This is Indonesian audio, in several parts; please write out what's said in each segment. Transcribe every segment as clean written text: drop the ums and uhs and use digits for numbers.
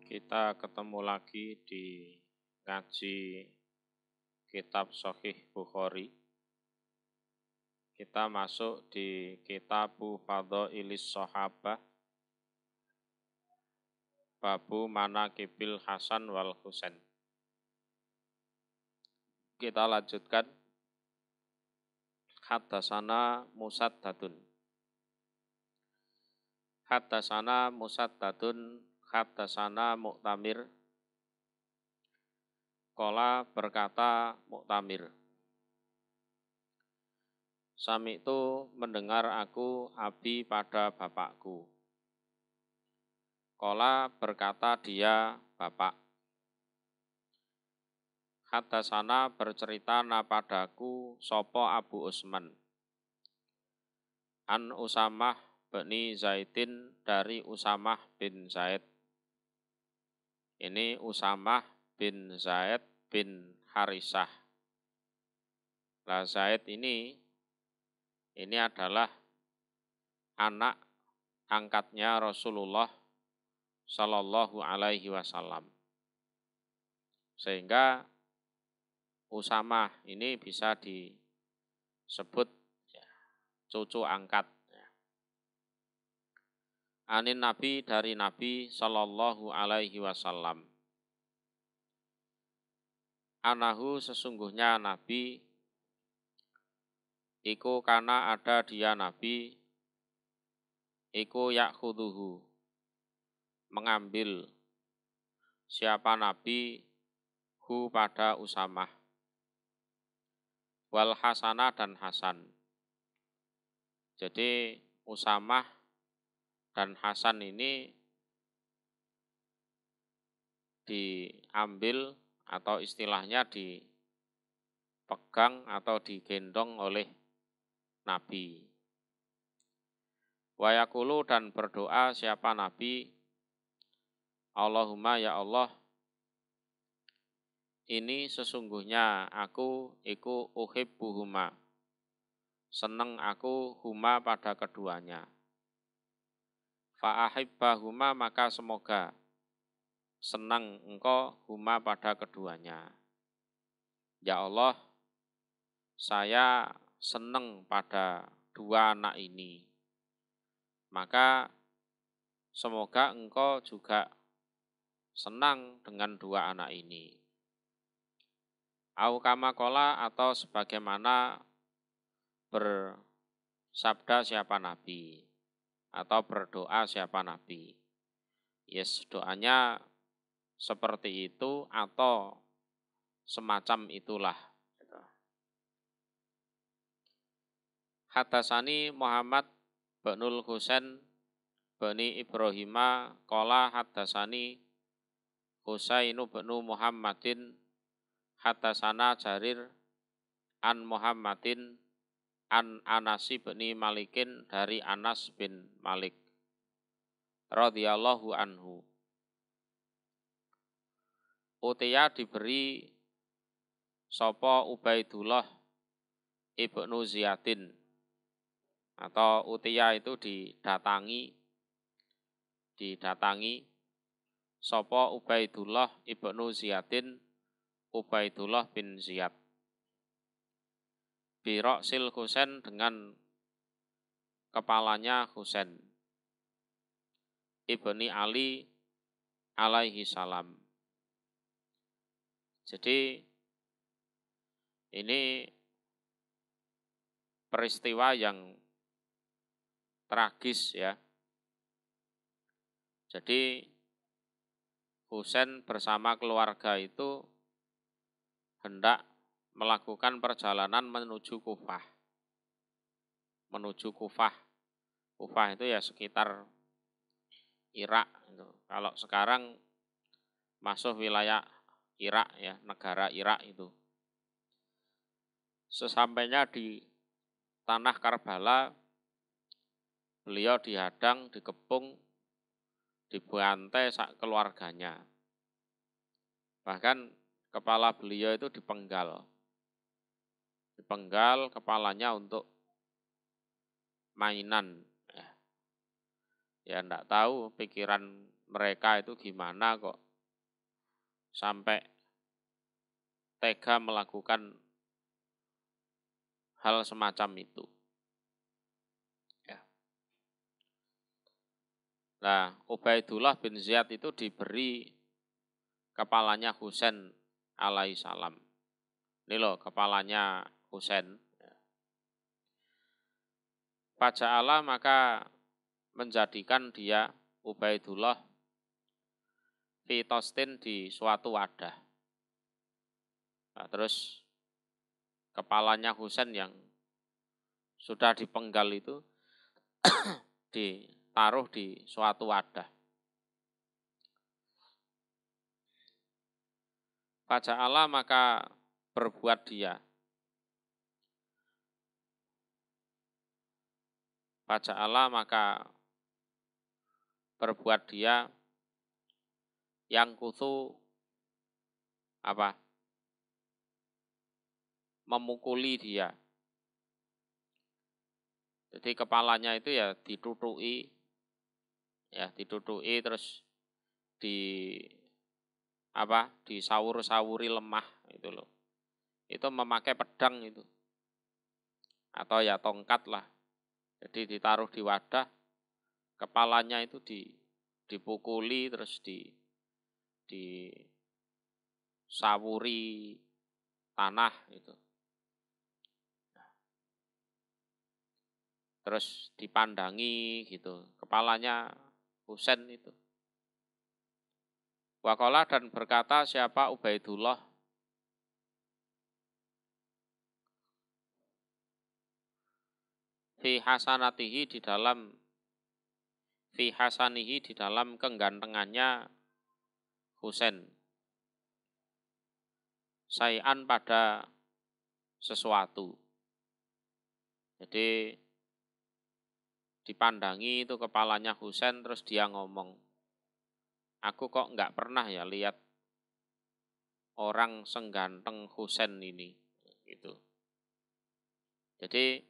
Kita ketemu lagi di ngaji kitab Sahih Bukhari. Kita masuk di Kitabu Fadhailis Shahabah, Babu Manaqibil Hasan wal Husain. Kita lanjutkan. Haddatsana Musaddadun. Haddatsana Musaddadun, haddatsana Mu'tamir. Qala berkata Mu'tamir, Sami'tu mendengar aku abi pada bapakku. Qala berkata dia bapak. Haddatsana bercerita padaku sopo Abu Usman. An Usamah bin Zaidin, dari Usamah bin Zaid. Ini Usamah bin Zaid bin Harisah. Nah, Zaid ini adalah anak angkatnya Rasulullah Shallallahu Alaihi Wasallam. Sehingga Usamah ini bisa disebut cucu angkat. Anin Nabi, dari Nabi Shallallahu Alaihi Wasallam. Anahu, sesungguhnya Nabi, iku kana ada dia Nabi, iku yakhuduhu, mengambil siapa Nabi hu pada Usamah, wal Hasanah dan Hasan. Jadi Usamah dan Hasan ini diambil atau istilahnya dipegang atau digendong oleh Nabi. Wa yaqulu, dan berdoa siapa Nabi, Allahumma ya Allah, ini sesungguhnya aku iku uhibbuhuma, seneng aku huma pada keduanya. Fa ahibbahuma, maka semoga senang engkau huma pada keduanya. Ya Allah, saya senang pada dua anak ini, maka semoga engkau juga senang dengan dua anak ini. Au kama qala, atau sebagaimana bersabda siapa Nabi, atau berdoa siapa Nabi. Yes, doanya seperti itu atau semacam itulah. Haddatsani Muhammad binul Husain bani Ibrahima qala haddatsani Husainu binu Muhammadin haddatsana Jarir an Muhammadin an Anasi bin Malikin, dari Anas bin Malik radhiyallahu anhu. Utiya, diberi sapa Ubaidullah ibnu Ziyadin, atau utiya itu didatangi sapa Ubaidullah ibnu Ziyadin, Ubaidullah bin Ziyad, Biroksil Husain, dengan kepalanya Husain ibni Ali alaihi salam. Jadi ini peristiwa yang tragis ya. Jadi Husain bersama keluarga itu hendak melakukan perjalanan menuju Kufah. Kufah itu ya sekitar Irak. Kalau sekarang masuk wilayah Irak ya, negara Irak itu. Sesampainya di tanah Karbala, beliau dihadang, dikepung, dibantai sak keluarganya. Bahkan kepala beliau itu dipenggal kepalanya untuk mainan. Ya enggak tahu pikiran mereka itu gimana kok sampai tega melakukan hal semacam itu. Ya. Nah, Ubaidullah bin Ziyad itu diberi kepalanya Husain alaihissalam. Ini loh kepalanya Husain. Faja'ala maka menjadikan dia Ubaidullah fitostin di suatu wadah. Nah, terus kepalanya Husain yang sudah dipenggal itu ditaruh di suatu wadah. Faja'ala maka berbuat dia. Faja'ala maka berbuat dia yang kutu apa? Memukuli dia. Jadi kepalanya itu ya ditutuki terus disawur-sawuri lemah itu loh. Itu memakai pedang itu. Atau ya tongkat lah. Jadi ditaruh di wadah, kepalanya itu dipukuli terus disawuri tanah itu. Terus dipandangi gitu. Kepalanya Husain itu. Waqala dan berkata siapa Ubaidullah fi hasanihi di dalam kegantengannya Husain. Sayan pada sesuatu. Jadi dipandangi itu kepalanya Husain terus dia ngomong, aku kok nggak pernah ya lihat orang sengganteng Husain ini. Gitu. Jadi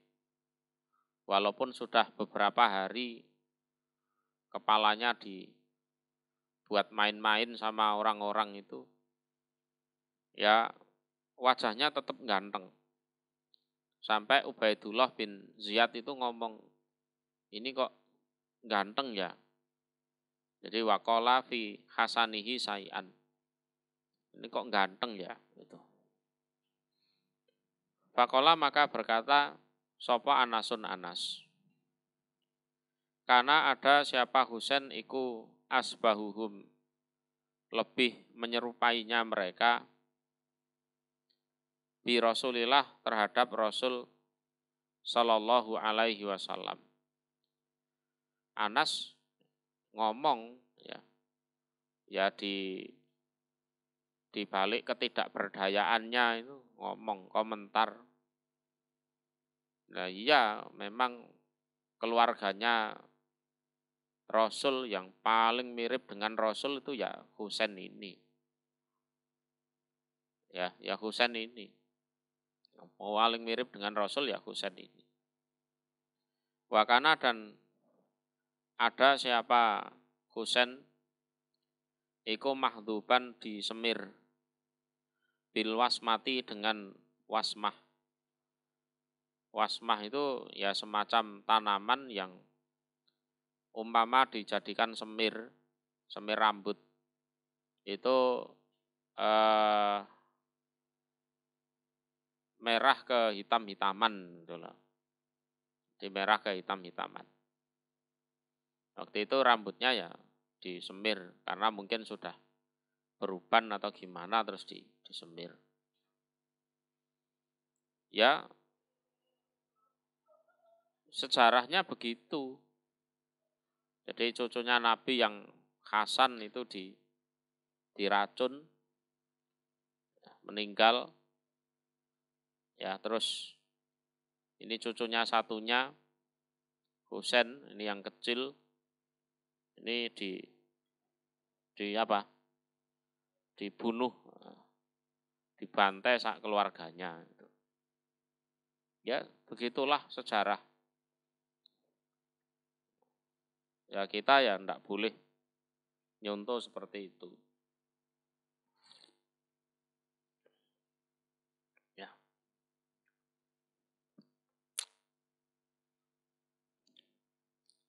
walaupun sudah beberapa hari kepalanya dibuat main-main sama orang-orang itu, ya wajahnya tetap ganteng. Sampai Ubaidullah bin Ziyad itu ngomong, ini kok ganteng ya. Jadi waqala fi hasanihi sayan. Ini kok ganteng ya. Gitu. Faqala maka berkata, sopa Anasun Anas. Karena ada siapa Husain iku asbahuhum, lebih menyerupainya mereka bi Rasulillah terhadap Rasul Sallallahu Alaihi Wasallam. Anas ngomong ya di balik ketidakberdayaannya itu ngomong komentar. Nah iya memang keluarganya Rasul yang paling mirip dengan Rasul itu ya Husain ini. Ya Husain ini. Yang paling mirip dengan Rasul ya Husain ini. Wakana dan ada siapa Husain iku mahduban disemir bil wasmati dengan wasmah. Wasmah itu ya semacam tanaman yang umpama dijadikan semir rambut itu merah ke hitam-hitaman gitu loh. Di merah ke hitam-hitaman. Waktu itu rambutnya ya disemir karena mungkin sudah beruban atau gimana terus disemir. Ya sejarahnya begitu. Jadi cucunya Nabi yang Hasan itu diracun, meninggal. Ya terus ini cucunya satunya Husain, ini yang kecil, ini dibunuh, dibantai sak keluarganya. Ya begitulah sejarah. Ya kita ya enggak boleh nyontoh seperti itu. Ya.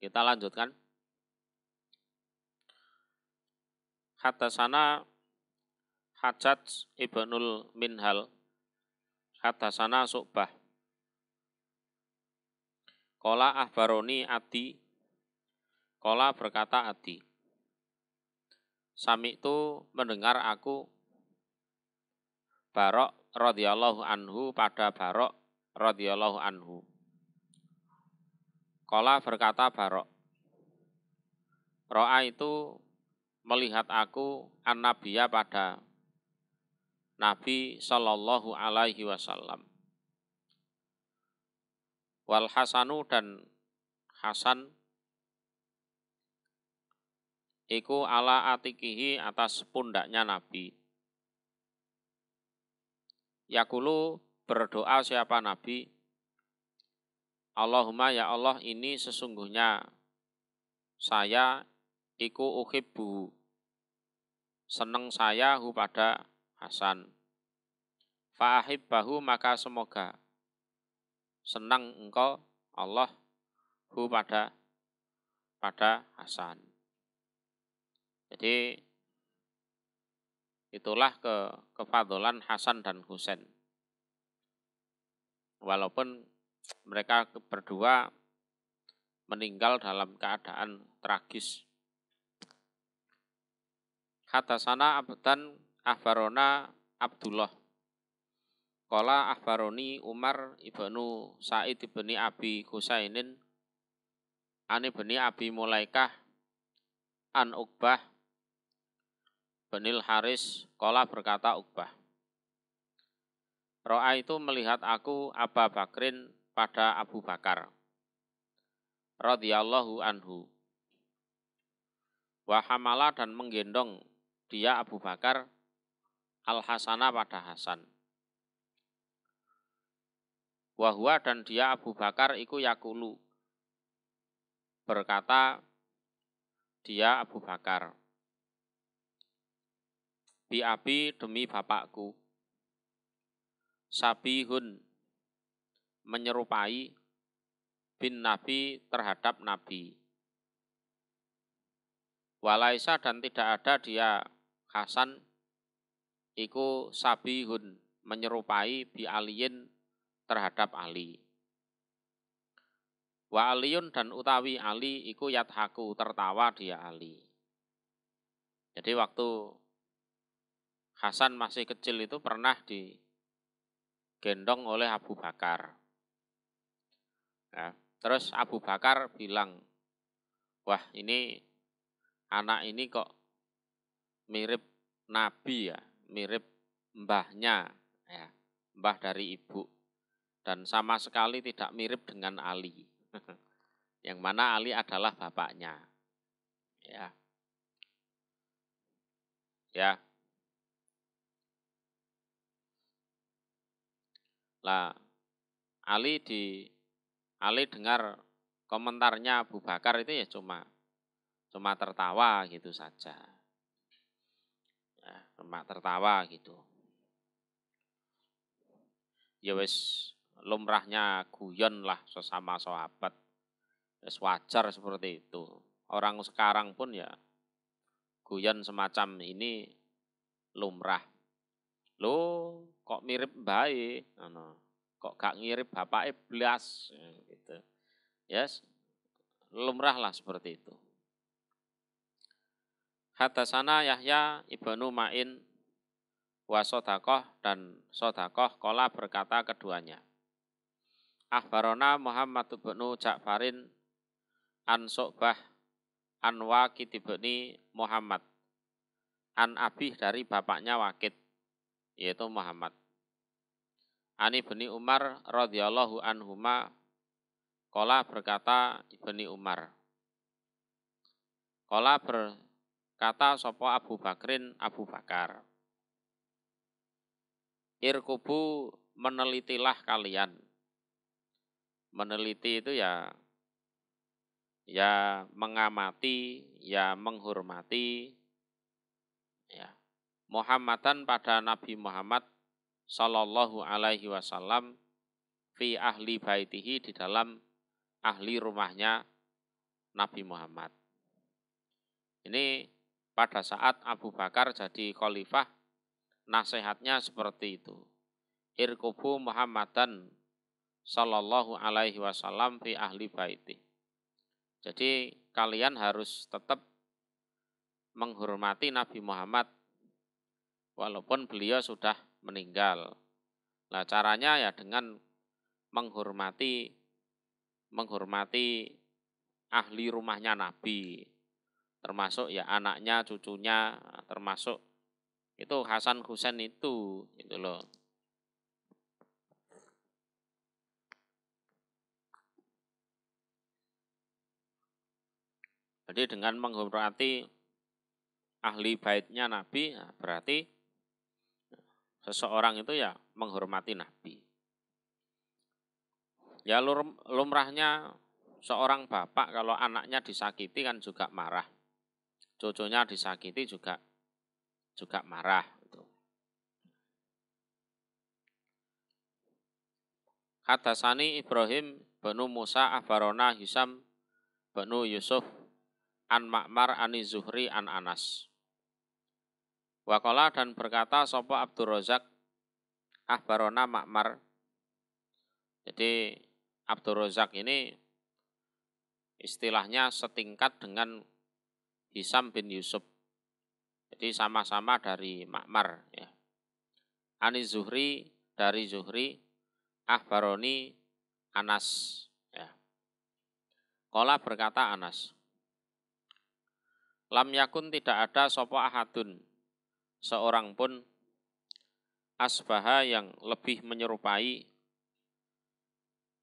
Kita lanjutkan. Haddatsana Hajjaj ibnul Minhal, haddatsana Su'bah. Qala akhbaroni Adi, qala berkata Adi. Sami itu mendengar aku Barok radhiyallahu anhu pada Barok radhiyallahu anhu. Qala berkata Barok, ro'a itu melihat aku an-nabiyya pada Nabi sallallahu alaihi wasallam. Wal Hasanu dan Hasan iku ala atikihi atas pundaknya Nabi. Yakulu berdoa siapa Nabi? Allahumma ya Allah, ini sesungguhnya saya iku uhibbu, seneng saya hu pada Hasan. Fa'ahibbahu, maka semoga senang engkau Allah hu pada Hasan. Jadi itulah kefadolan Hasan dan Husain. Walaupun mereka berdua meninggal dalam keadaan tragis. Haddatsana Abdan akhbarona Abdullah. Qala akhbaroni Umar ibnu Sa'id ibni Abi Husainin an ibni Abi Mulaikah an Uqbah binil Haris. Qala berkata Uqbah, ro'a itu melihat aku Abu Bakrin pada Abu Bakar radhiyallahu anhu. Wa hamala, dan menggendong dia Abu Bakar al-Hasana pada Hasan. Wa huwa, dan dia Abu Bakar iku yakulu, berkata dia Abu Bakar, bi abi, demi bapakku, sabihun, menyerupai, bin Nabi, terhadap Nabi. Walaisa, dan tidak ada dia Hasan iku sabihun, menyerupai, bi aliyin, terhadap Ali. Wa aliyun, dan utawi Ali iku yadhaku, tertawa dia Ali. Jadi waktu Hasan masih kecil itu pernah digendong oleh Abu Bakar. Ya, terus Abu Bakar bilang, wah ini anak ini kok mirip Nabi ya, mirip mbahnya, ya, mbah dari ibu, dan sama sekali tidak mirip dengan Ali, yang mana Ali adalah bapaknya. Ya. Lah Ali dengar komentarnya Abu Bakar itu ya cuma tertawa gitu saja. Ya, cuma tertawa gitu. Ya wis lumrahnya guyon lah sesama sahabat. Wis wajar seperti itu. Orang sekarang pun ya guyon semacam ini lumrah. Loh, kok mirip bae, kok gak mirip bapak blas gitu. Yes, lumrah lah seperti itu. Haddatsana Yahya ibnu Ma'in wa Sodakoh, dan Sodakoh qala berkata keduanya. Akhbarona Muhammad ibnu Ja'farin an Su'bah an Waqid ibni Muhammad an Abih, dari bapaknya Waqid yaitu Muhammad. Ani ibni Umar radhiyallahu anhuma qala berkata ibni Umar. Qala berkata sapa Abu Bakrin Abu Bakar. Irkubu, menelitilah kalian. Meneliti itu ya mengamati, ya menghormati, Muhammadan pada Nabi Muhammad sallallahu alaihi wasallam fi ahli baitihi di dalam ahli rumahnya Nabi Muhammad. Ini pada saat Abu Bakar jadi khalifah, nasihatnya seperti itu. Irkubu Muhammadan sallallahu alaihi wasallam fi ahli baiti. Jadi kalian harus tetap menghormati Nabi Muhammad walaupun beliau sudah meninggal. Nah, caranya ya dengan menghormati ahli rumahnya Nabi, termasuk ya anaknya, cucunya, termasuk itu Hasan Husain itu loh. Jadi dengan menghormati ahli baitnya Nabi, nah berarti seseorang itu ya menghormati Nabi. Ya lumrahnya seorang bapak kalau anaknya disakiti kan juga marah. Cucunya disakiti juga marah. Hadatsani Ibrahim bin Musa akhbarana Hisam bin Yusuf an Ma'mar ani Zuhri an Anas. Waqala dan berkata sapa Abdul Razak akhbarana Ma'mar. Jadi Abdul Razak ini istilahnya setingkat dengan Hisam bin Yusuf. Jadi sama-sama dari Ma'mar ya. Ani Zuhri dari Zuhri akhbaroni Anas ya. Qala berkata Anas. Lam yakun tidak ada sapa ahadun seorang pun asbaha yang lebih menyerupai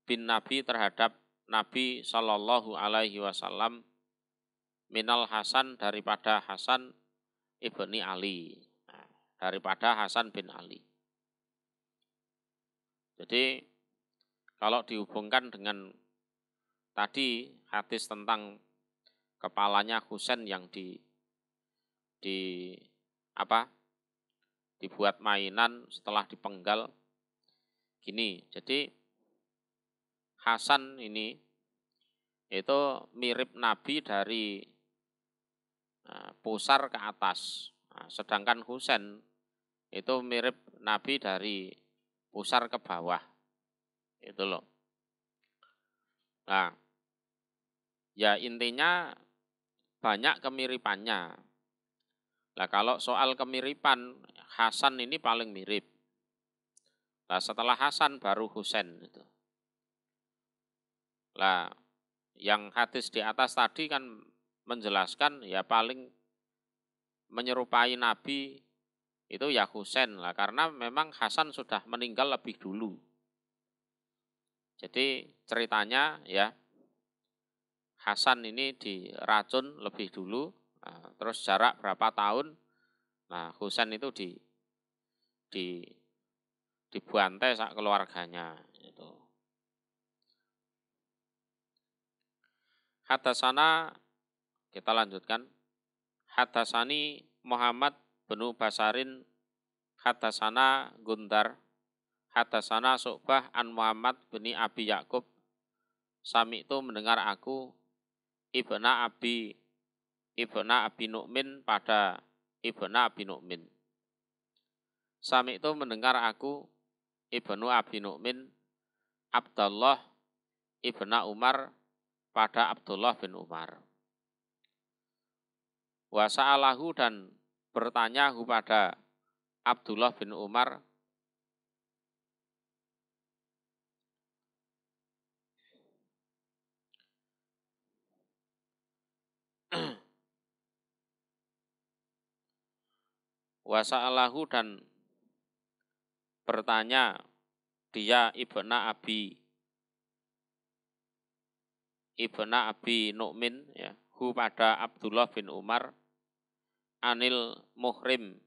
bin Nabi terhadap Nabi sallallahu alaihi wasallam minal Hasan daripada Hasan ibni Ali. Nah, daripada Hasan bin Ali. Jadi kalau dihubungkan dengan tadi hadis tentang kepalanya Husain yang dibuat mainan setelah dipenggal gini. Jadi Hasan ini itu mirip Nabi dari pusar ke atas. Nah, sedangkan Husain itu mirip Nabi dari pusar ke bawah. Itu loh. Nah, ya intinya banyak kemiripannya. Nah, kalau soal kemiripan, Hasan ini paling mirip. Nah, setelah Hasan baru Husain itu. Nah, yang hadis di atas tadi kan menjelaskan ya paling menyerupai Nabi itu ya Husain lah, karena memang Hasan sudah meninggal lebih dulu. Jadi ceritanya ya Hasan ini diracun lebih dulu, nah, terus jarak berapa tahun, nah Husain itu dibantai sak keluarganya itu. Hadatsana kita lanjutkan. Hadatsani Muhammad bin Basarin hadatsana Gundar hadatsana Su'bah an Muhammad bin Abi Yakub sami itu mendengar aku ibna Abi Nu'min pada ibna Abi Nu'min. Sami itu mendengar aku ibnu Abi Nu'min Abdullah ibna Umar pada Abdullah bin Umar. Wa sa'alahu dan bertanya kepada Abdullah bin Umar wa sa'alahu dan bertanya dia ibna Abi Nu'min ya, hu pada Abdullah bin Umar anil muhrim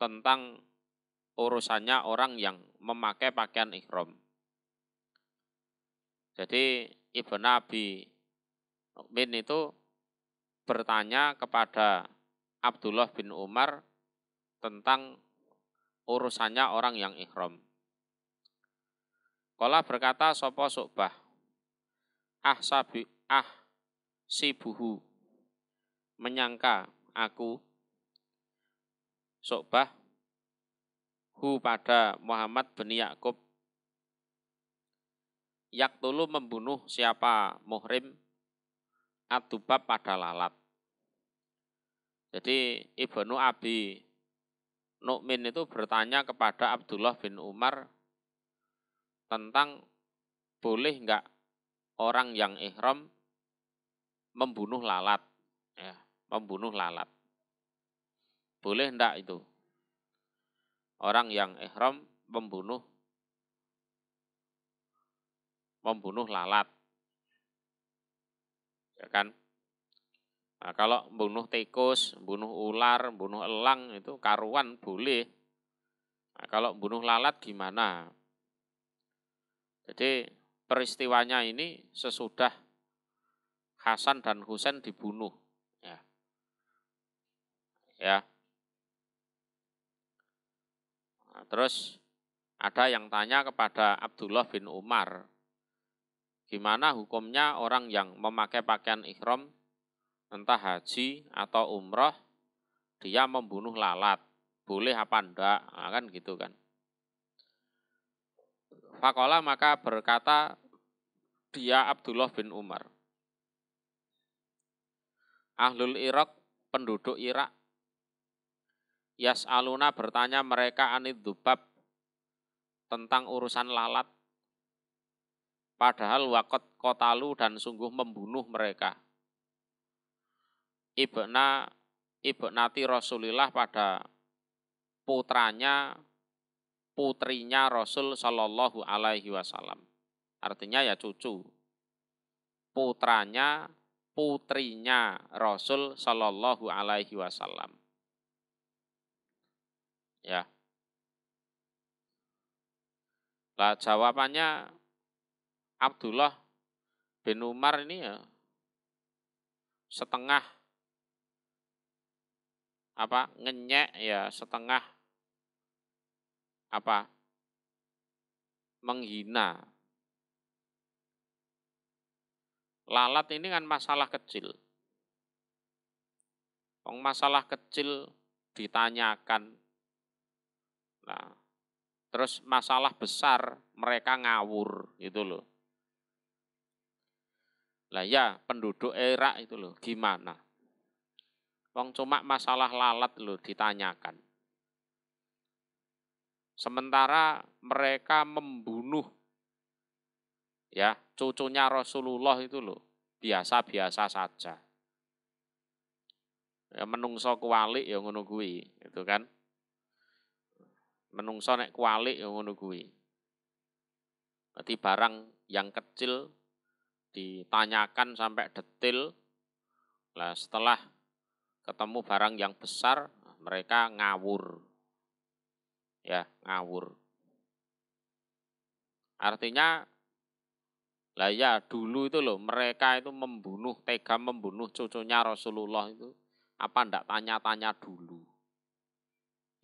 tentang urusannya orang yang memakai pakaian ihram. Jadi Ibnu Abi Nu'min itu bertanya kepada Abdullah bin Umar tentang urusannya orang yang ihram. Qala berkata sapa Syu'bah, sibuhu, menyangka aku Syu'bah hu pada Muhammad bin Ya'qub yaktulu membunuh siapa muhrim adubab pada lalat. Jadi Ibnu Abi Nu'min itu bertanya kepada Abdullah bin Umar tentang boleh enggak orang yang ihram membunuh lalat, ya, membunuh lalat. Boleh enggak itu? Orang yang ihram membunuh lalat. Ya kan? Nah, kalau membunuh tikus, membunuh ular, membunuh elang itu karuan boleh. Nah, kalau membunuh lalat gimana? Jadi peristiwanya ini sesudah Hasan dan Husain dibunuh. Ya. Nah, terus ada yang tanya kepada Abdullah bin Umar, gimana hukumnya orang yang memakai pakaian ihram, entah haji atau umroh, dia membunuh lalat, boleh apa enggak? Nah, kan gitu kan. Faqala maka berkata dia Abdullah bin Umar, Ahlul Irak, penduduk Irak, yas'aluna bertanya mereka anid dzubab, tentang urusan lalat, padahal wakot kotalu dan sungguh membunuh mereka. Ibnati Rasulillah pada putrinya Rasul Shallallahu Alaihi Wasallam. Artinya ya cucu. Putrinya Rasul Shallallahu Alaihi Wasallam. Ya. Lah jawabannya Abdullah bin Umar ini ya setengah ngenyek, ya setengah menghina. Lalat ini kan masalah kecil. Masalah kecil ditanyakan. Nah, terus masalah besar mereka ngawur gitu loh. Lah ya penduduk Irak itu loh gimana? Cuma masalah lalat loh ditanyakan. Sementara mereka membunuh ya cucunya Rasulullah itu loh biasa-biasa saja. Ya menungso kualik ya ngono kuwi, itu kan. Menungso nek kualik ya ngono kuwi. Berarti barang yang kecil ditanyakan sampai detail. Lah setelah ketemu barang yang besar mereka ngawur. Ya, ngawur. Artinya lah ya dulu itu loh mereka itu tega membunuh cucunya Rasulullah itu apa ndak tanya-tanya dulu.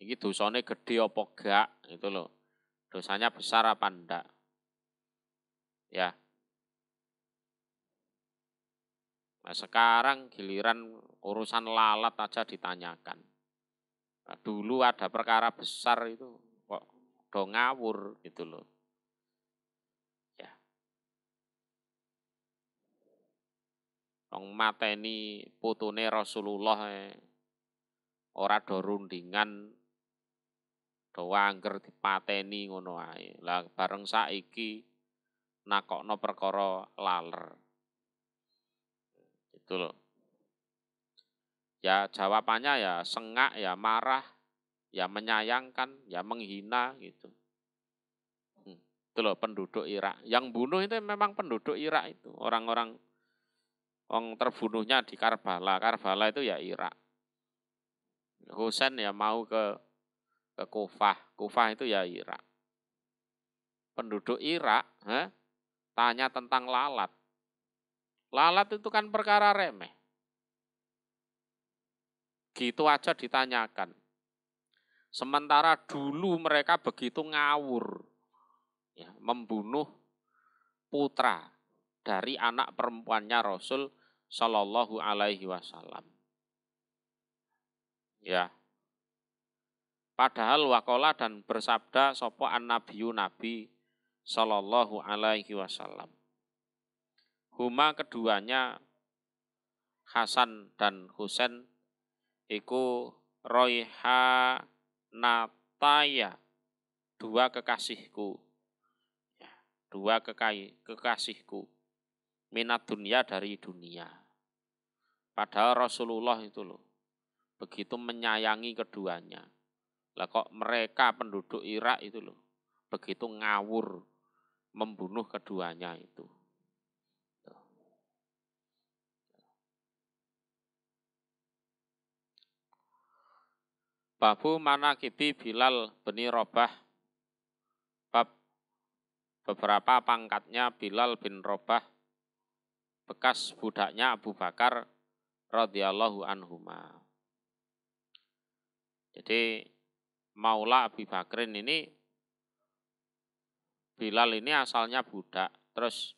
Ini dosanya gede apa gak itu loh. Dosanya besar apa ndak. Ya. Nah, sekarang giliran urusan lalat aja ditanyakan. Nah, dulu ada perkara besar itu kok do ngawur gitu loh. Ya. Wong mateni putune Rasulullah ora do rundingan do angger dipateni ngono ae. Lah bareng saiki nakokno perkara laler. Itu loh. Ya jawabannya ya sengak, ya marah, ya menyayangkan, ya menghina gitu. Itu loh penduduk Irak. Yang bunuh itu memang penduduk Irak itu. Orang-orang terbunuhnya di Karbala. Karbala itu ya Irak. Husain ya mau ke Kufah. Kufah itu ya Irak. Penduduk Irak tanya tentang lalat. Lalat itu kan perkara remeh. Gitu aja ditanyakan. Sementara dulu mereka begitu ngawur, ya, membunuh putra dari anak perempuannya Rasul Shallallahu Alaihi Wasallam. Ya, padahal wakola dan bersabda sopo an-nabiyyu Nabi Shallallahu Alaihi Wasallam. Huma keduanya Hasan dan Husain iku roiha nataya, dua kekasihku, ya, dua kekasihku minat dunia, dari dunia. Padahal Rasulullah itu loh begitu menyayangi keduanya. Lah kok mereka penduduk Irak itu loh begitu ngawur membunuh keduanya itu. Babu manakibi Bilal bin Rabah, bab beberapa pangkatnya Bilal bin Rabah, bekas budaknya Abu Bakar radhiyallahu anhuma. Jadi Maula Abu Bakrin ini, Bilal ini asalnya budak, terus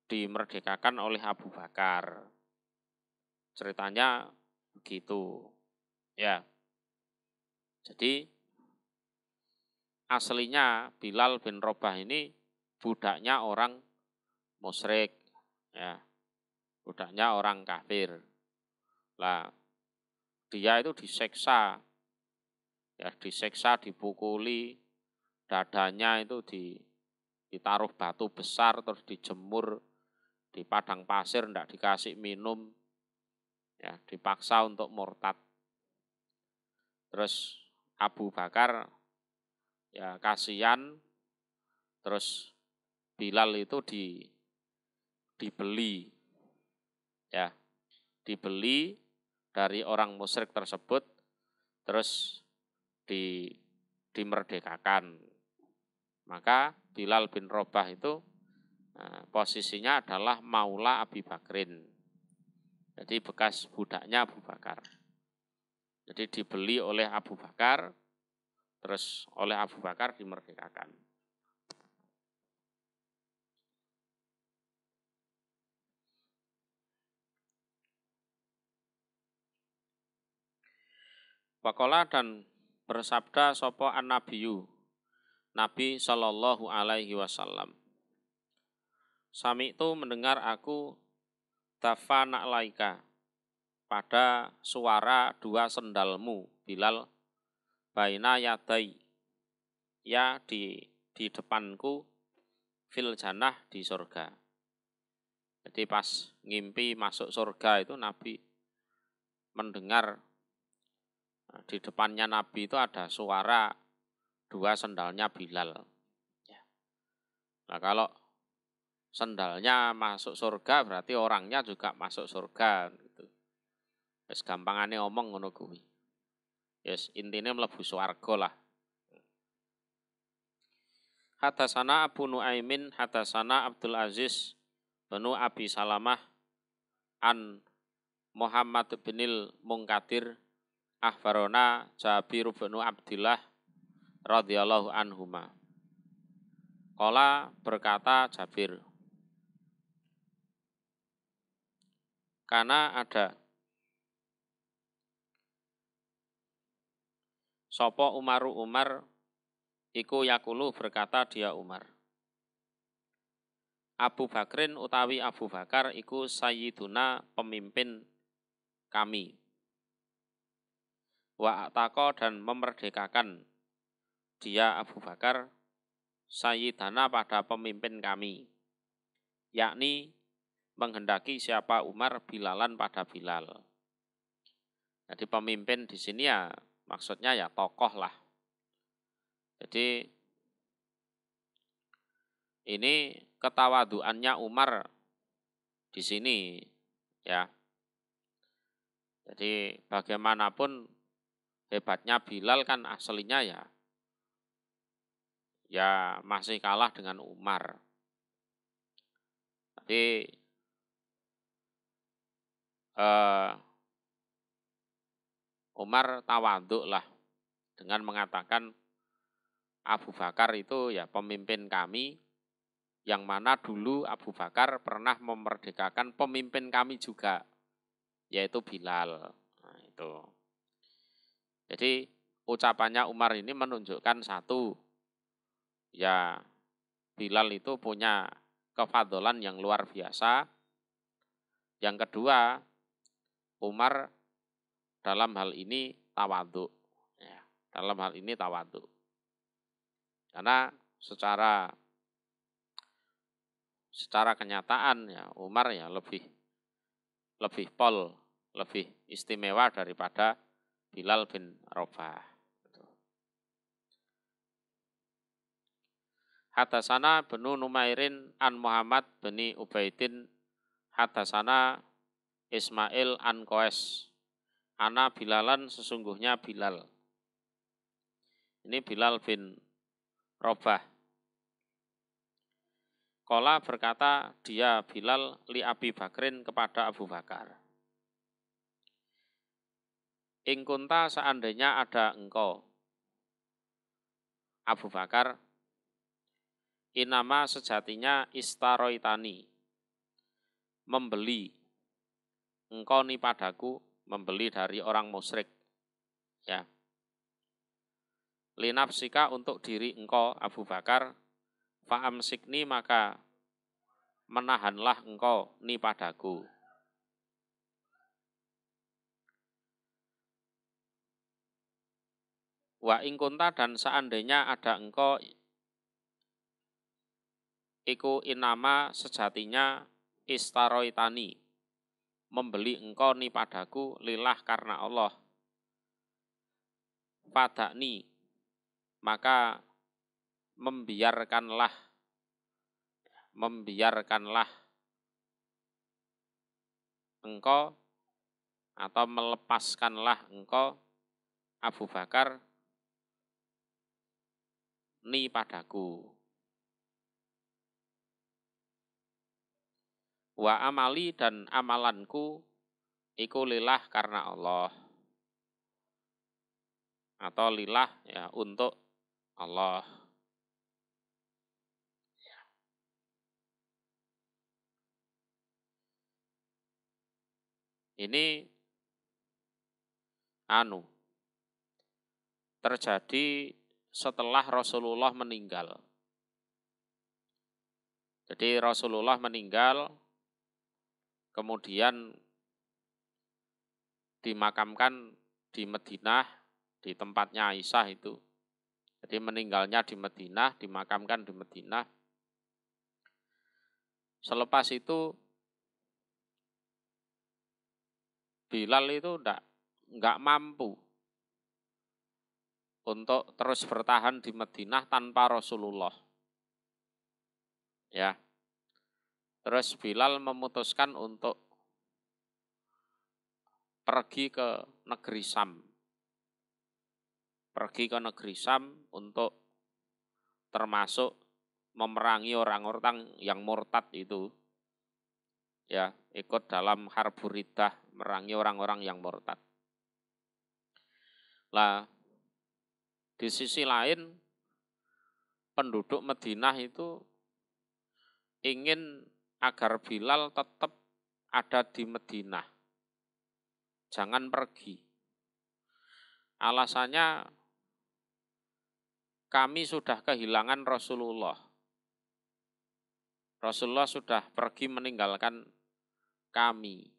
dimerdekakan oleh Abu Bakar. Ceritanya begitu. Ya. Jadi aslinya Bilal bin Rabah ini budaknya orang musyrik, ya. Budaknya orang kafir. Lah, dia itu diseksa. Ya, diseksa, dipukuli, dadanya itu ditaruh batu besar, terus dijemur di padang pasir, ndak dikasih minum, ya, dipaksa untuk murtad. Terus Abu Bakar ya kasihan, terus Bilal itu dibeli, ya, dibeli dari orang musyrik tersebut, terus dimerdekakan. Maka Bilal bin Rabah itu posisinya adalah Maula Abi Bakrin. Jadi bekas budaknya Abu Bakar. Jadi dibeli oleh Abu Bakar, terus oleh Abu Bakar dimerdekakan. Wakola dan bersabda sopo an-nabiyyu, Nabi Shallallahu Alaihi Wasallam. Sami itu mendengar aku dafana laika, pada suara dua sendalmu Bilal, baina yadai, ya di depanku, fil jannah, di surga. Jadi pas ngimpi masuk surga itu Nabi mendengar di depannya Nabi itu ada suara dua sendalnya Bilal. Ya. Nah kalau sendalnya masuk surga berarti orangnya juga masuk surga. Gitu. Wis gampangane omong ngono kuwi. Yes, intine mlebu swarga lah. Hadasana Abu Nuaimin, hadasana Abdul Aziz bin Abi Salamah an Muhammad binil Munkadir akhbarona Jabir bin Abdillah radhiyallahu anhuma. Qala berkata Jabir, karena ada sopo Umaru Umar iku yakulu, berkata dia Umar, Abu Bakrin utawi Abu Bakar iku sayyiduna, pemimpin kami. Wa atako, dan memerdekakan dia Abu Bakar sayyidana, pada pemimpin kami, yakni menghendaki siapa Umar Bilalan, pada Bilal. Jadi pemimpin di sini ya maksudnya ya tokoh lah. Jadi ini ketawaduannya Umar di sini, ya. Jadi bagaimanapun hebatnya Bilal kan aslinya ya masih kalah dengan Umar. Tapi Umar tawaduk lah, dengan mengatakan Abu Bakar itu ya pemimpin kami, yang mana dulu Abu Bakar pernah memerdekakan pemimpin kami juga, yaitu Bilal. Nah, itu. Jadi ucapannya Umar ini menunjukkan satu, ya Bilal itu punya kefadolan yang luar biasa. Yang kedua, Umar dalam hal ini tawadhu. Ya, dalam hal ini tawadhu. Karena secara kenyataan ya Umar ya lebih istimewa daripada Bilal bin Rabah. Hadasana benu Numairin an Muhammad bin Ubaidin hadasana Ismail an Qais ana Bilalan sesungguhnya Bilal. Ini Bilal bin Rabah. Qala berkata dia Bilal li Abi Bakrin kepada Abu Bakar. In kunta seandainya ada engkau Abu Bakar, inama sejatinya istaroitani, membeli engkau ni padaku, membeli dari orang musyrik, ya. Linafsika untuk diri engkau Abu Bakar, fa'amsikni maka menahanlah engkau ni padaku. Wa ingkunta dan seandainya ada engkau iku inama sejatinya istaroitani, membeli engkau ni padaku lillah karena Allah. Fadakni maka membiarkanlah engkau atau melepaskanlah engkau Abu Bakar ni padaku. Wa amali dan amalanku iku lillah karena Allah. Atau lillah ya untuk Allah. Ini terjadi setelah Rasulullah meninggal. Jadi Rasulullah meninggal, kemudian dimakamkan di Madinah, di tempatnya Aisyah itu. Jadi meninggalnya di Madinah, dimakamkan di Madinah. Selepas itu Bilal itu enggak mampu untuk terus bertahan di Madinah tanpa Rasulullah. Ya. Terus Bilal memutuskan untuk pergi ke negeri Syam. Pergi ke negeri Syam untuk termasuk memerangi orang-orang yang murtad itu. Ya, ikut dalam Harbur Riddah, merangi orang-orang yang murtad. Lah, di sisi lain penduduk Madinah itu ingin agar Bilal tetap ada di Madinah. Jangan pergi. Alasannya kami sudah kehilangan Rasulullah. Rasulullah sudah pergi meninggalkan kami.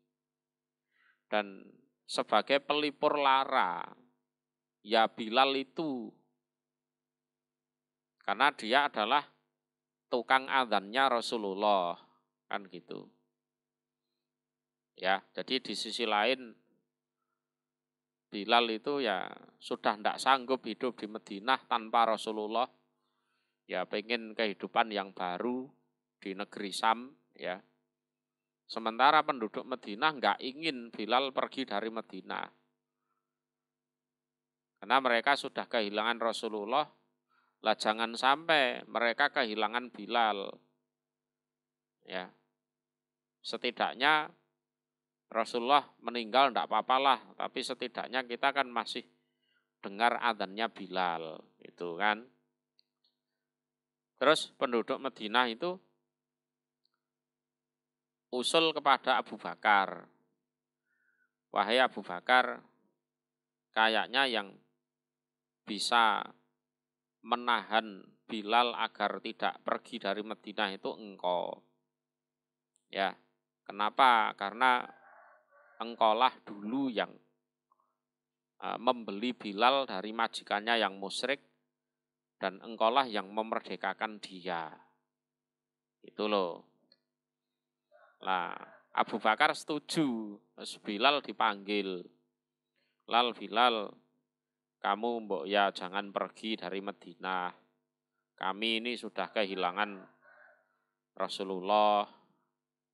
Dan sebagai pelipur lara, ya Bilal itu, karena dia adalah tukang adzannya Rasulullah, kan gitu. Ya, jadi di sisi lain Bilal itu ya sudah tidak sanggup hidup di Madinah tanpa Rasulullah. Ya pengen kehidupan yang baru di negeri Syam, ya. Sementara penduduk Madinah nggak ingin Bilal pergi dari Madinah. Karena mereka sudah kehilangan Rasulullah, lah jangan sampai mereka kehilangan Bilal. Ya. Setidaknya Rasulullah meninggal tidak apa-apalah, tapi setidaknya kita kan masih dengar adzannya Bilal, itu kan. Terus penduduk Madinah itu usul kepada Abu Bakar. Wahai Abu Bakar, kayaknya yang bisa menahan Bilal agar tidak pergi dari Madinah itu engkau. Ya, kenapa? Karena engkaulah dulu yang membeli Bilal dari majikannya yang musyrik, dan engkaulah yang memerdekakan dia. Itu loh. Lah, Abu Bakar setuju. Bilal dipanggil. Bilal, kamu mbok ya jangan pergi dari Madinah. Kami ini sudah kehilangan Rasulullah.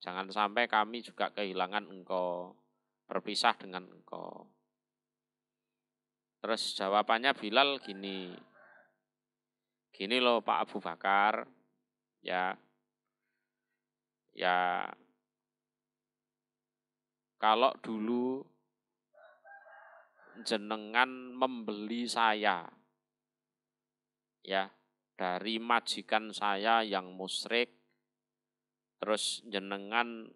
Jangan sampai kami juga kehilangan engkau, berpisah dengan engkau. Terus jawabannya Bilal gini loh Pak Abu Bakar, ya kalau dulu jenengan membeli saya, ya, dari majikan saya yang musyrik, terus jenengan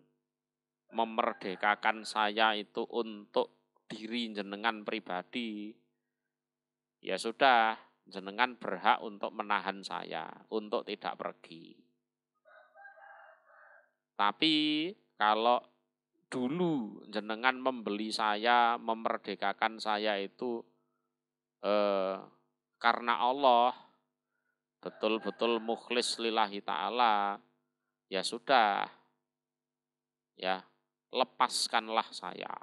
memerdekakan saya itu untuk diri jenengan pribadi, ya sudah, jenengan berhak untuk menahan saya, untuk tidak pergi. Tapi kalau dulu jenengan membeli saya, memerdekakan saya itu karena Allah, betul-betul mukhlis lillahi ta'ala, ya sudah, ya lepaskanlah saya.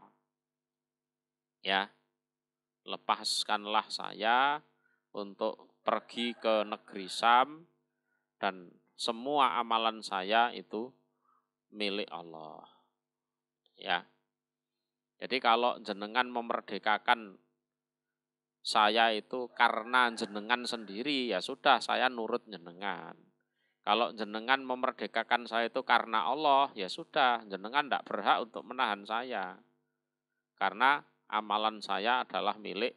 Ya, lepaskanlah saya untuk pergi ke negeri Syam, dan semua amalan saya itu milik Allah. Ya. Jadi kalau jenengan memerdekakan saya itu karena jenengan sendiri, ya sudah, saya nurut jenengan. Kalau jenengan memerdekakan saya itu karena Allah, ya sudah, jenengan tidak berhak untuk menahan saya. Karena amalan saya adalah milik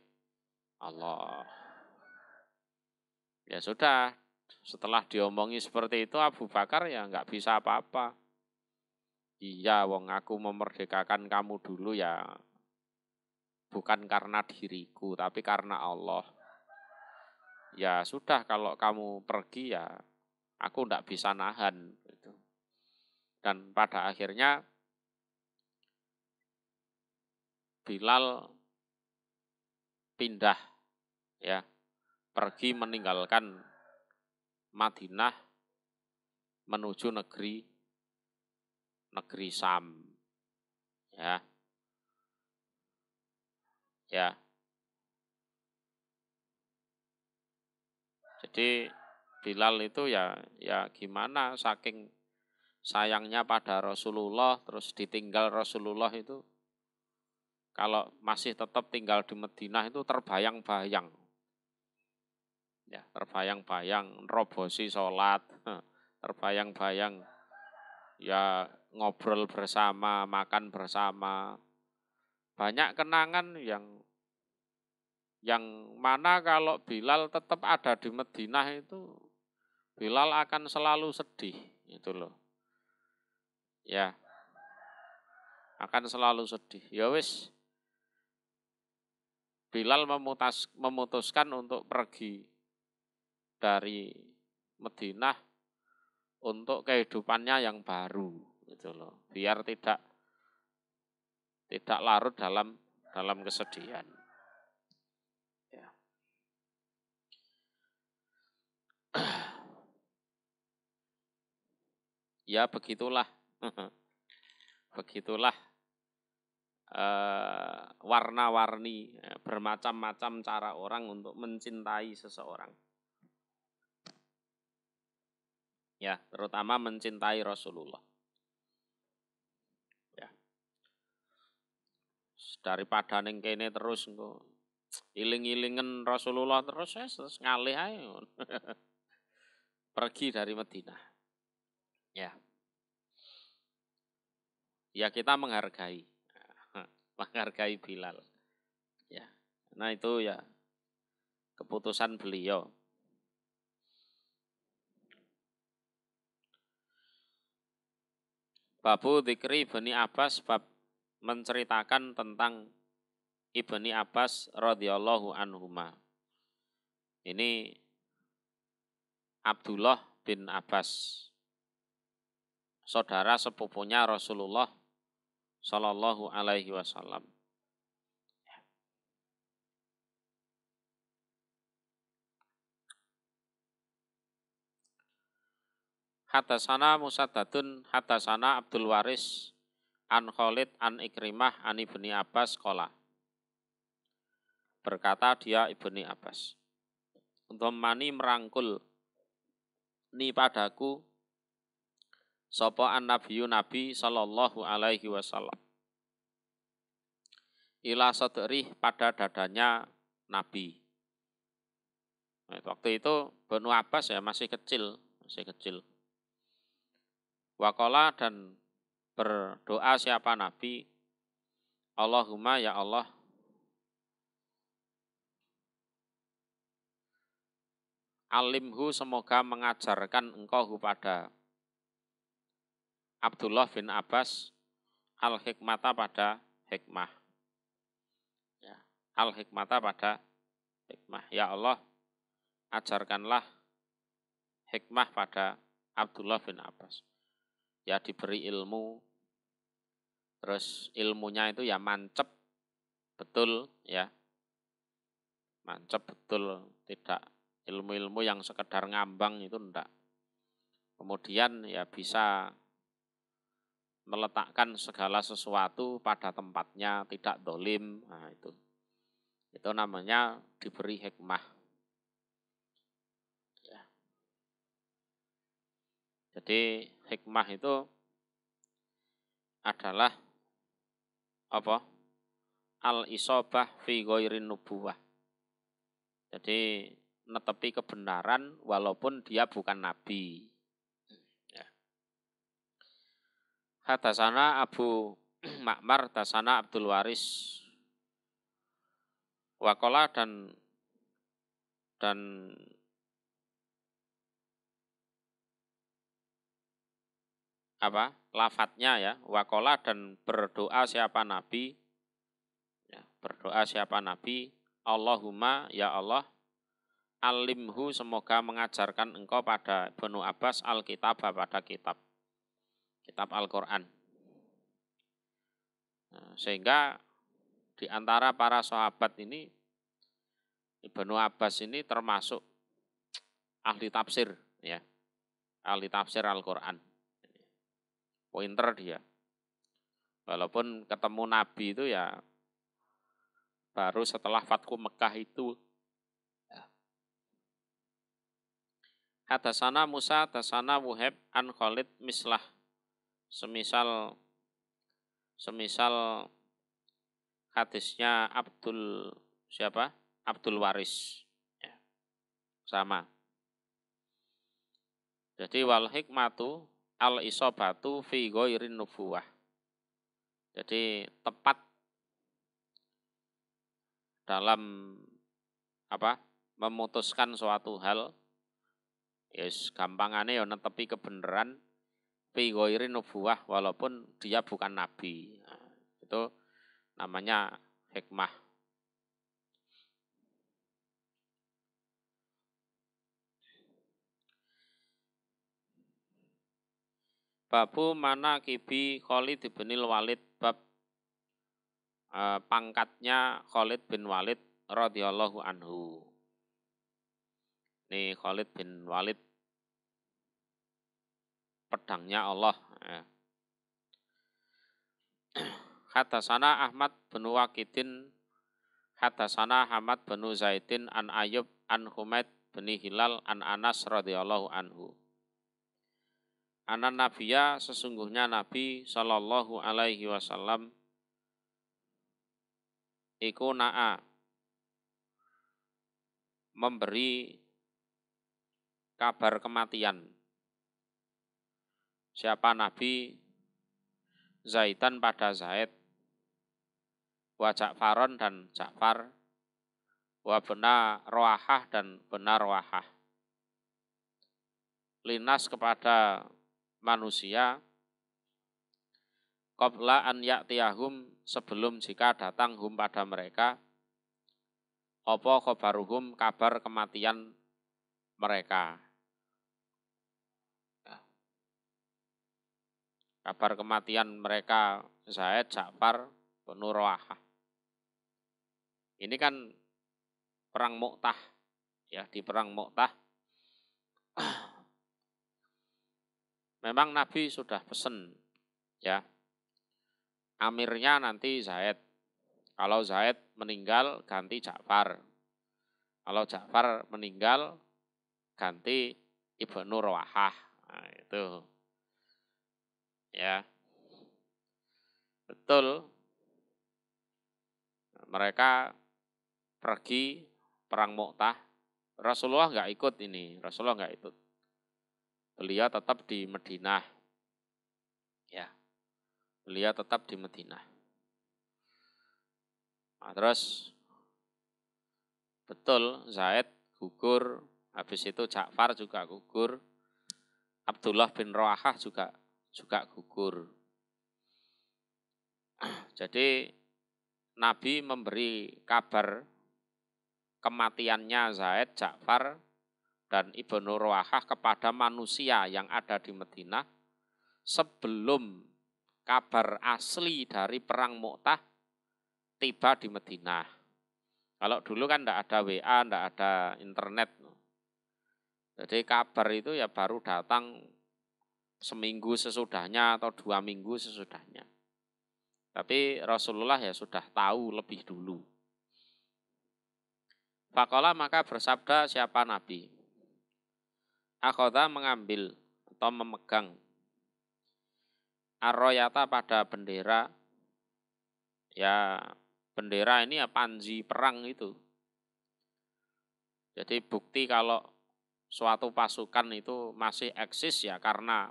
Allah. Ya sudah, setelah diomongi seperti itu, Abu Bakar ya nggak bisa apa-apa. Iya, wong aku memerdekakan kamu dulu ya bukan karena diriku, tapi karena Allah. Ya sudah, kalau kamu pergi ya aku nggak bisa nahan. Gitu. Dan pada akhirnya Bilal pindah, ya, pergi meninggalkan Madinah menuju negeri Syam. Ya. Ya. Jadi Bilal itu ya gimana, saking sayangnya pada Rasulullah, terus ditinggal Rasulullah itu, kalau masih tetap tinggal di Madinah itu terbayang-bayang. Ya, terbayang-bayang robosi sholat, terbayang-bayang ya ngobrol bersama, makan bersama. Banyak kenangan yang mana kalau Bilal tetap ada di Madinah itu, Bilal akan selalu sedih, itu loh. Ya, akan selalu sedih. Ya wis, Bilal memutuskan untuk pergi dari Madinah untuk kehidupannya yang baru, gitu loh. Biar tidak larut dalam kesedihan. Ya. Ya begitulah. Begitulah warna-warni, bermacam-macam cara orang untuk mencintai seseorang. Ya, terutama mencintai Rasulullah. Ya. Daripada ning kene terus engko iling-ilingen Rasulullah terus ngalih ae. Pergi dari Madinah. Ya. Ya kita menghargai Bilal. Ya. Nah itu ya keputusan beliau. Babu dzikri Ibni Abbas, bab menceritakan tentang Ibni Abbas radhiyallahu anhuma. Ini Abdullah bin Abbas, saudara sepupunya Rasulullah Shallallahu alaihi wasallam. Hadasana Musaddadun hadasana Abdul Waris an Khalid an Ikrimah an Ibni Abbas qala. Berkata dia Ibni Abbas, dhammani merangkul ni padaku sapa an-nabiyyu nabi sallallahu alaihi wasallam. Ila sadri pada dadanya nabi. Nah, waktu itu Banu Abbas ya masih kecil. Waqala dan berdoa siapa nabi, Allahumma ya Allah, alimhu semoga mengajarkan engkau pada Abdullah bin Abbas al-hikmata pada hikmah. Ya, al-hikmata pada hikmah. Ya Allah, ajarkanlah hikmah pada Abdullah bin Abbas. Ya diberi ilmu, terus ilmunya itu ya mancep betul ya. Mancep betul, tidak ilmu-ilmu yang sekedar ngambang itu enggak. Kemudian ya bisa meletakkan segala sesuatu pada tempatnya, tidak dolim. Nah, itu namanya diberi hikmah. Ya. Jadi hikmah itu adalah apa? Al-isobah fi ghairin nubuwah. Jadi netepi kebenaran walaupun dia bukan nabi. Ya. Hadasana Abu Ma'mar dasana Abdul Waris. Waqala dan apa lafadznya ya, waqala dan berdoa siapa nabi ya, berdoa siapa nabi, Allahumma ya Allah, alimhu semoga mengajarkan engkau pada Banu Abbas al-kitab pada kitab Al-Quran. Nah, sehingga di antara para sahabat ini Ibnu Abbas ini termasuk ahli tafsir ya, ahli tafsir Al-Quran. Pointer dia. Walaupun ketemu Nabi itu ya baru setelah Fathu Mekah itu. Hadasana Musa, hadasana Wuhaib an Khalid mislah. Semisal hadisnya Abdul siapa? Abdul Waris. Ya, sama. Jadi wal hikmatu al-isobatu fi ghairin nubuwah. Jadi tepat dalam apa? Memutuskan suatu hal. Yes, gampangane ya netepi kebenaran fi ghairin nubuwah walaupun dia bukan nabi. Nah, itu namanya hikmah. Babu mana kibi Khalid bin Walid, bab pangkatnya Khalid bin Walid radhiyallahu anhu. Ini Khalid bin Walid pedangnya Allah. Hadasana Ahmad bin Waqidin, hadasana Hamad bin Zaidin an Ayub an Humaid bin Hilal an Anas radhiyallahu anhu. Anan Nabiya sesungguhnya Nabi sallallahu alaihi wasallam iku na'a memberi kabar kematian. Siapa Nabi? Zaidan pada Zaid, wa Ja'faron dan Ja'far, wa bena Roahah dan bena Roahah. Linas kepada manusia, qabla an ya'tiyahum sebelum jika datang hum pada mereka, apa khabaruhum kabar kematian mereka. Kabar kematian mereka Zaid, Ja'far, Banu Roahah. Ini kan perang Mu'tah, ya, di perang Mu'tah. Memang Nabi sudah pesen, ya, amirnya nanti Zaid. Kalau Zaid meninggal ganti Ja'far. Kalau Ja'far meninggal ganti Ibnu Roahah. Nah, itu. Ya. Betul. Mereka pergi perang Mu'tah. Rasulullah nggak ikut ini. Rasulullah nggak ikut. Beliau tetap di Madinah. Ya. Beliau tetap di Madinah. Nah, terus betul Zaid gugur, habis itu Ja'far juga gugur, Abdullah bin Roahah juga gugur. Jadi Nabi memberi kabar kematiannya Zaid, Ja'far, dan Ibnu Roahah kepada manusia yang ada di Madinah sebelum kabar asli dari perang Mu'tah tiba di Madinah. Kalau dulu kan tidak ada WA, tidak ada internet. Jadi kabar itu ya baru datang seminggu sesudahnya atau 2 minggu sesudahnya. Tapi Rasulullah ya sudah tahu lebih dulu. Faqala maka bersabda siapa Nabi? Akhadha mengambil atau memegang ar-rayata pada bendera. Ya bendera ini ya panji perang itu. Jadi bukti kalau suatu pasukan itu masih eksis ya karena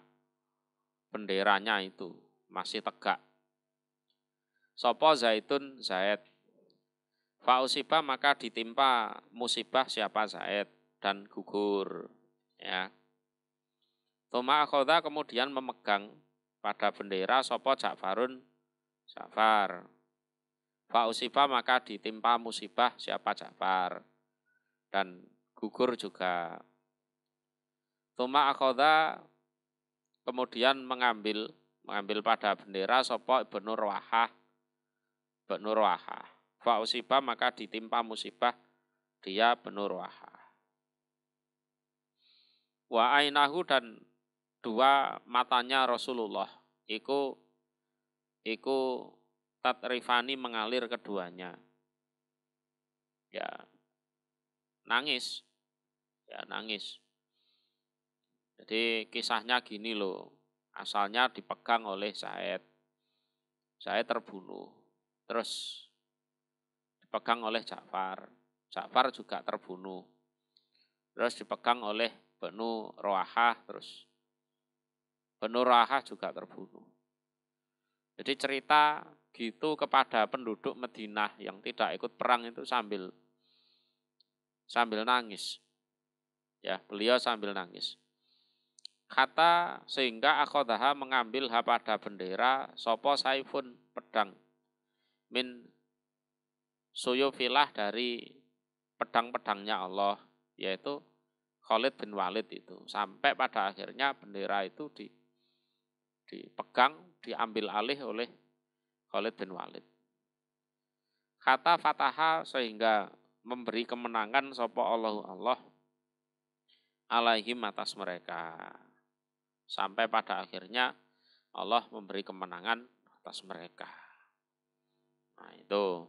benderanya itu masih tegak. Sopo Zaidun Zaid. Fa'usiba maka ditimpa musibah siapa Zaid dan gugur. Ya. Tuma akhoda kemudian memegang pada bendera sopo Ja'farun Ja'far. Fa'usiba maka ditimpa musibah siapa Ja'far dan gugur juga. Tuma akhoda kemudian mengambil pada bendera sopo Ibnu Roahah. Ibnu Roahah. Fa'usiba maka ditimpa musibah dia Ibnu Roahah. Wa ainahu dan 2 matanya Rasulullah iku tatrifani mengalir keduanya. Ya nangis. Ya nangis. Jadi kisahnya gini loh. Asalnya dipegang oleh Zaid. Zaid terbunuh. Terus dipegang oleh Ja'far. Ja'far juga terbunuh. Terus dipegang oleh Banu Roahah. Terus Banu Roahah juga terbunuh. Jadi cerita gitu kepada penduduk Madinah yang tidak ikut perang itu sambil nangis. Ya, beliau sambil nangis. Kata sehingga akhodaha mengambil pada bendera sopo saifun pedang min suyufilah dari pedang-pedangnya Allah, yaitu Khalid bin Walid itu. Sampai pada akhirnya bendera itu dipegang, diambil alih oleh Khalid bin Walid. Kata fataha sehingga memberi kemenangan sopo Allah alaihim atas mereka. Sampai pada akhirnya Allah memberi kemenangan atas mereka. Nah itu.